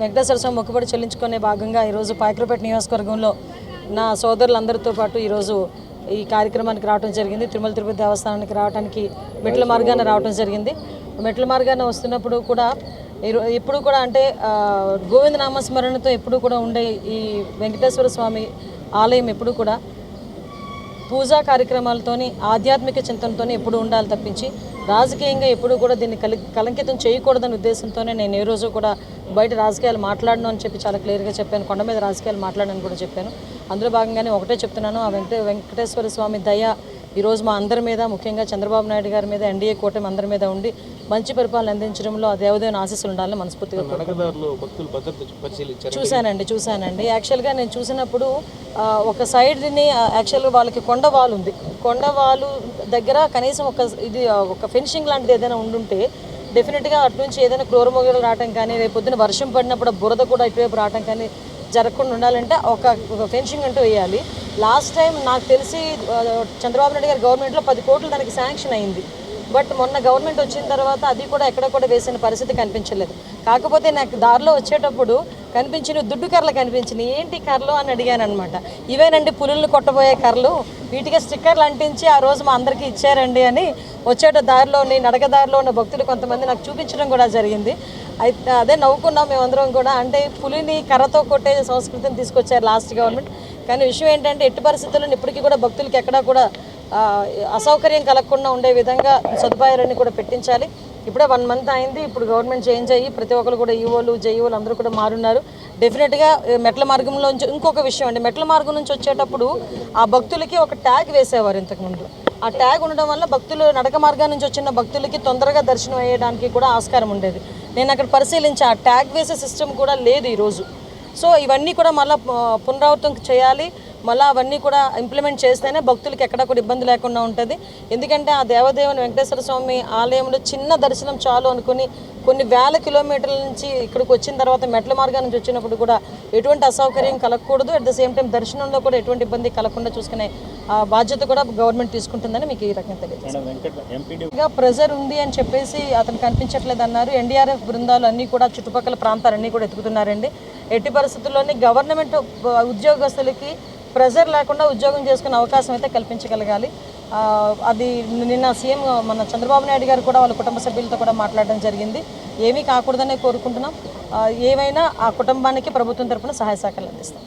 వెంకటేశ్వర స్వామి మొక్కుబడి చెల్లించుకునే భాగంగా ఈరోజు పాయకరపేట నియోజకవర్గంలో నా సోదరులందరితో పాటు ఈరోజు ఈ కార్యక్రమానికి రావడం జరిగింది. తిరుమల తిరుపతి దేవస్థానానికి రావడానికి మెట్ల మార్గాన రావడం జరిగింది. మెట్ల మార్గాన వస్తున్నప్పుడు కూడా ఎప్పుడు కూడా అంటే గోవింద నామస్మరణతో ఎప్పుడు కూడా ఉండే ఈ వెంకటేశ్వర స్వామి ఆలయం ఎప్పుడు కూడా పూజా కార్యక్రమాలతోని ఆధ్యాత్మిక చింతనతోనే ఎప్పుడు ఉండాలి తప్పించి రాజకీయంగా ఎప్పుడు కూడా దీన్ని కలంకితం చేయకూడదనే ఉద్దేశంతోనే నేను ఏ రోజు కూడా బయట రాజకీయాలు మాట్లాడను అని చెప్పి చాలా క్లియర్గా చెప్పాను. కొండ మీద రాజకీయాలు మాట్లాడని కూడా చెప్పాను. అందులో భాగంగానే ఒకటే చెప్తున్నాను, ఆ వెంకటేశ్వర స్వామి దయ ఈరోజు మా అందరి మీద, ముఖ్యంగా చంద్రబాబు నాయుడు గారి మీద, ఎన్డీఏ కూటమి అందరి మీద ఉండి మంచి పరిపాలన అందించడంలో ఆ దేవదేవుని ఆశీస్సులు ఉండాలని మనస్ఫూర్తిగా చూశానండి. యాక్చువల్గా నేను చూసినప్పుడు ఒక సైడ్ని యాక్చువల్గా వాళ్ళకి కొండ వాల్ ఉంది. కొండ వాలు దగ్గర కనీసం ఒక ఫెన్సింగ్ లాంటిది ఏదైనా ఉండుంటే డెఫినెట్గా అటు నుంచి ఏదైనా క్రూరమొగలు రావటం కానీ, రేపు పొద్దున వర్షం పడినప్పుడు బురద కూడా ఇటువైపు రావటం కానీ జరగకుండా ఉండాలంటే ఒక ఫెన్సింగ్ అంటూ వేయాలి. లాస్ట్ టైం నాకు తెలిసి చంద్రబాబు నాయుడు గారి గవర్నమెంట్లో 10 కోట్లు దానికి శాంక్షన్ అయింది. బట్ మొన్న గవర్నమెంట్ వచ్చిన తర్వాత అది కూడా ఎక్కడ కూడా వేసిన పరిస్థితి కనిపించలేదు. కాకపోతే నాకు దారిలో వచ్చేటప్పుడు కనిపించిన దుడ్డు కర్రలు కనిపించినాయి. ఏంటి కర్రలు అని అడిగాను అనమాట. ఇవేనండి పులులను కొట్టబోయే కర్రలు, వీటికి స్టిక్కర్లు అంటించి ఆ రోజు మా అందరికీ ఇచ్చారండి అని దారిలోని నడకదారిలో ఉన్న భక్తులు కొంతమంది నాకు చూపించడం కూడా జరిగింది. అయితే అదే నవ్వుకున్నాం మేమందరం కూడా. అంటే పులిని కర్రతో కొట్టే సంస్కృతిని తీసుకొచ్చారు లాస్ట్ గవర్నమెంట్. కానీ విషయం ఏంటంటే ఎట్టి పరిస్థితుల్లో ఇప్పటికీ కూడా భక్తులకి ఎక్కడా కూడా అసౌకర్యం కలగకుండా ఉండే విధంగా సదుపాయాలన్నీ కూడా పెట్టించాలి. ఇప్పుడే 1 మంత్ అయింది. ఇప్పుడు గవర్నమెంట్ చేంజ్ అయ్యి ప్రతి ఒక్కరు కూడా ఈఓలు జేఈఓలు అందరూ కూడా మారున్నారు. డెఫినెట్గా మెట్ల మార్గంలోంచి ఇంకొక విషయం అండి, మెట్ల మార్గం నుంచి వచ్చేటప్పుడు ఆ భక్తులకి ఒక ట్యాగ్ వేసేవారు ఇంతకుముందు. ఆ ట్యాగ్ ఉండడం వల్ల భక్తులు నడక మార్గం నుంచి వచ్చిన భక్తులకి తొందరగా దర్శనం అయ్యడానికి కూడా ఆస్కారం ఉండేది. నేను అక్కడ పరిశీలించి ఆ ట్యాగ్ వేసే సిస్టమ్ కూడా లేదు ఈరోజు. సో ఇవన్నీ కూడా మళ్ళీ పునరావృతం చేయాలి. మళ్ళీ అవన్నీ కూడా ఇంప్లిమెంట్ చేస్తేనే భక్తులకి ఎక్కడా కూడా ఇబ్బంది లేకుండా ఉంటుంది. ఎందుకంటే ఆ దేవదేవుని వెంకటేశ్వర స్వామి ఆలయంలో చిన్న దర్శనం చాలు అనుకుని కొన్ని వేల కిలోమీటర్ల నుంచి ఇక్కడికి వచ్చిన తర్వాత మెట్ల మార్గం నుంచి వచ్చినప్పుడు కూడా ఎటువంటి అసౌకర్యం కలగకూడదు. అట్ ద సేమ్ టైం దర్శనంలో కూడా ఎటువంటి ఇబ్బంది కలగకుండా చూసుకునే బాధ్యత కూడా గవర్నమెంట్ తీసుకుంటుందని మీకు ఈ రకంగా తెలియదు. ప్రెజర్ ఉంది అని చెప్పేసి అతను కనిపించట్లేదు అన్నారు. ఎన్డీఆర్ఎఫ్ బృందాలు అన్నీ కూడా చుట్టుపక్కల ప్రాంతాలన్నీ కూడా ఎత్తుకుతున్నారండి. ఎట్టి పరిస్థితుల్లోని గవర్నమెంట్ ఉద్యోగస్తులకి ప్రెజర్ లేకుండా ఉద్యోగం చేసుకునే అవకాశం అయితే కల్పించగలగాలి. అది నిన్న సీఎం మన చంద్రబాబు నాయుడు గారు కూడా వాళ్ళ కుటుంబ సభ్యులతో కూడా మాట్లాడడం జరిగింది. ఏమీ కాకూడదనే కోరుకుంటున్నాం. ఏమైనా ఆ కుటుంబానికి ప్రభుత్వం తరఫున సహాయ సహకారాలు అందిస్తాం.